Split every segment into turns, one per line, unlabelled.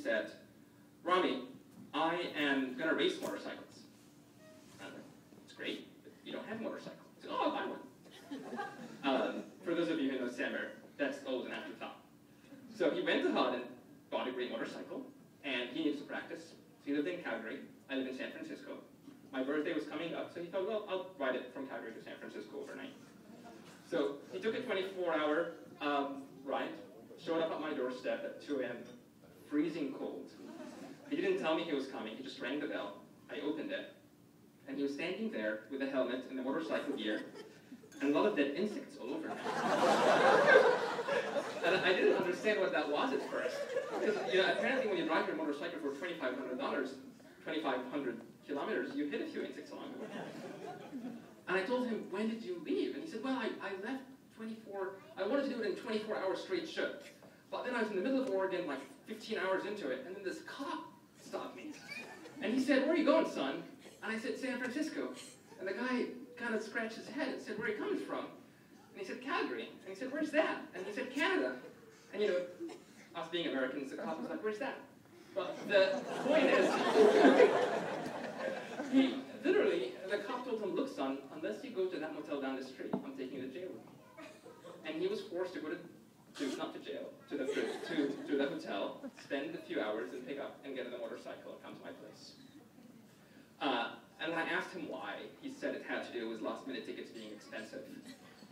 said, Rami, I am going to race motorcycles. And I'm like, it's great, but you don't have a motorcycle. He said, oh, I'll buy one. For those of you who know Samer, that's always an afterthought. So he went to HUD and bought a great motorcycle, and he needs to practice. So he lived in Calgary. I live in San Francisco. My birthday was coming up, so he thought, well, I'll ride it from Calgary to San Francisco overnight. So he took a 24-hour ride, showed up at my doorstep at 2 a.m., freezing cold. He didn't tell me he was coming. He just rang the bell. I opened it, and he was standing there with a helmet and the motorcycle gear, and a lot of dead insects all over him. And I didn't understand what that was at first. Because, apparently when you drive your motorcycle for $2,500, 2,500 kilometers, you hit a few insects along the way. And I told him, when did you leave? And he said, well, I left I wanted to do it in 24-hour straight shift. But then I was in the middle of Oregon, like 15 hours into it, and then this cop stopped me. And he said, where are you going, son? And I said, San Francisco. And the guy kind of scratched his head and said, where are you coming from? And he said, Calgary. And he said, where's that? And he said, Canada. And us being Americans, the cop was like, where's that? But the point is, he literally, the cop told him, look, son, unless you go to that motel down the street, I'm taking you to jail. And he was forced to go not to jail, to the hotel, spend a few hours and pick up and get on the motorcycle and come to my place. And when I asked him why, he said it had to do with last-minute tickets being expensive.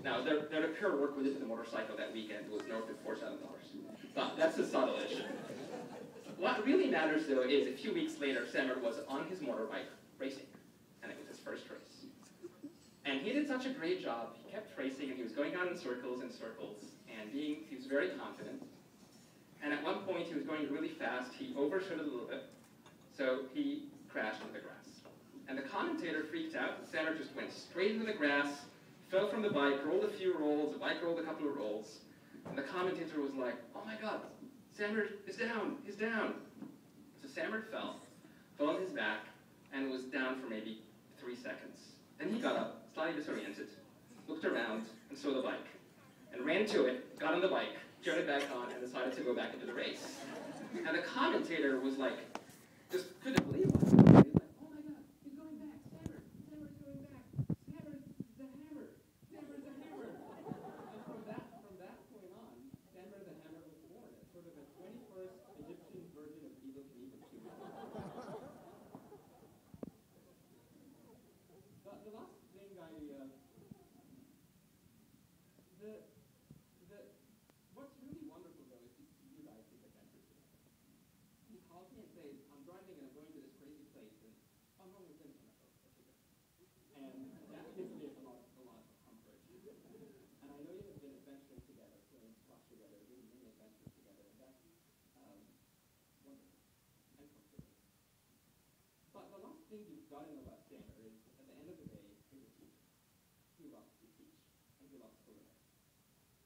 Now, the repair work we did to the motorcycle that weekend was north of $4,000. But that's a subtle issue. What really matters, though, is a few weeks later, Samer was on his motorbike racing, and it was his first race. And he did such a great job. He kept racing, and he was going on in circles and circles, and he was very confident. And at one point, he was going really fast. He overshot it a little bit, so he crashed into the grass. And the commentator freaked out. Samer just went straight into the grass, fell from the bike, rolled a few rolls, the bike rolled a couple of rolls, and the commentator was like, oh my God, Samer is down, he's down. So Samer fell on his back, and was down for maybe 3 seconds. Then he got up, slightly disoriented, looked around, and saw the bike, and ran to it, got on the bike, turned it back on, and decided to go back into the race. And the commentator was like, just couldn't believe it. He was like, oh my God, he's going back, Samer's going back, Samer's the hammer, Samer's the hammer. And from that point on, Samer the Hammer was born as sort of a 21st Egyptian version of Evel Knievel 2. The last thing what's really wonderful though is to see you guys take adventures together. He calls me and says, I'm driving and I'm going to this crazy place, and I'm going with him. And that gives me a lot of comfort. And I know you have been adventuring together, playing squash together, doing many adventures together, and that's wonderful and comforting. But the last thing you've got in about Samer is, at the end of the day, he's a teacher. He loves to teach, and he loves to learn.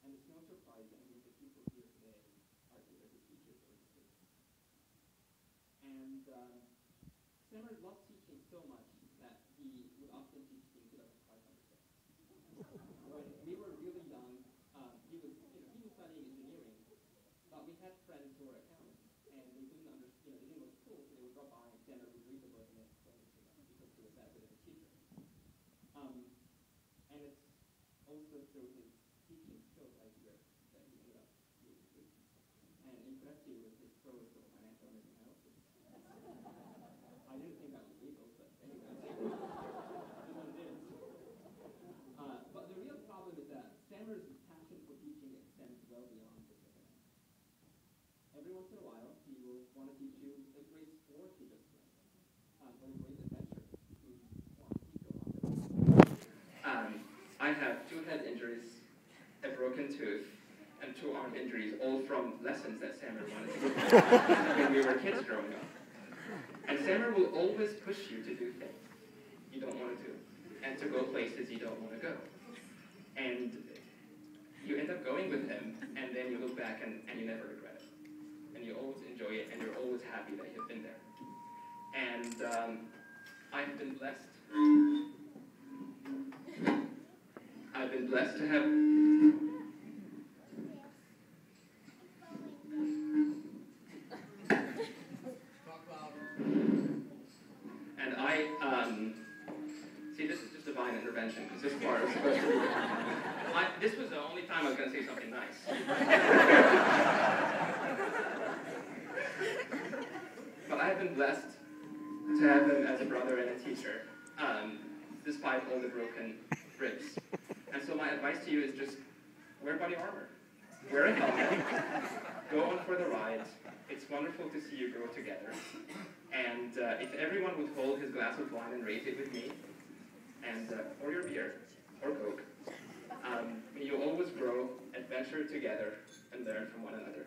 And it's no surprise that many of the people here today are either his teachers or his students. And Samer loved teaching so much that he would often teach things he doesn't quite understand. When we were really young, he was studying engineering, but we had friends who were accountants, and they didn't understand, they didn't go to school, so they would drop by and Samer would read the book and explain it to them because he was that good of a teacher. And it's also through his teaching skills that he ended up being a student. And impressed you with his prose of financial analysis. I didn't think that was legal, but anyway. It is. But the real problem is that Samer's passion for teaching extends well beyond just academics. Every once in a while, he will want to teach you a great sport he just played, or a great adventure he wants to teach you along. I have 2 head injuries, a broken tooth, and 2 arm injuries, all from lessons that Samer wanted to give when we were kids growing up. And Samer will always push you to do things you don't want to do, and to go places you don't want to go. And you end up going with him, and then you look back and you never regret it. And you always enjoy it, and you're always happy that you've been there. And I've been blessed. I've been blessed to have intervention, because this part was supposed to be... this was the only time I was going to say something nice. But I have been blessed to have him as a brother and a teacher, despite all the broken ribs. And so my advice to you is just wear body armor. Wear a helmet. Go on for the ride. It's wonderful to see you grow together. And if everyone would hold his glass of wine and rate it with me, and or your beer, or Coke, you'll always grow, adventure together, and learn from one another.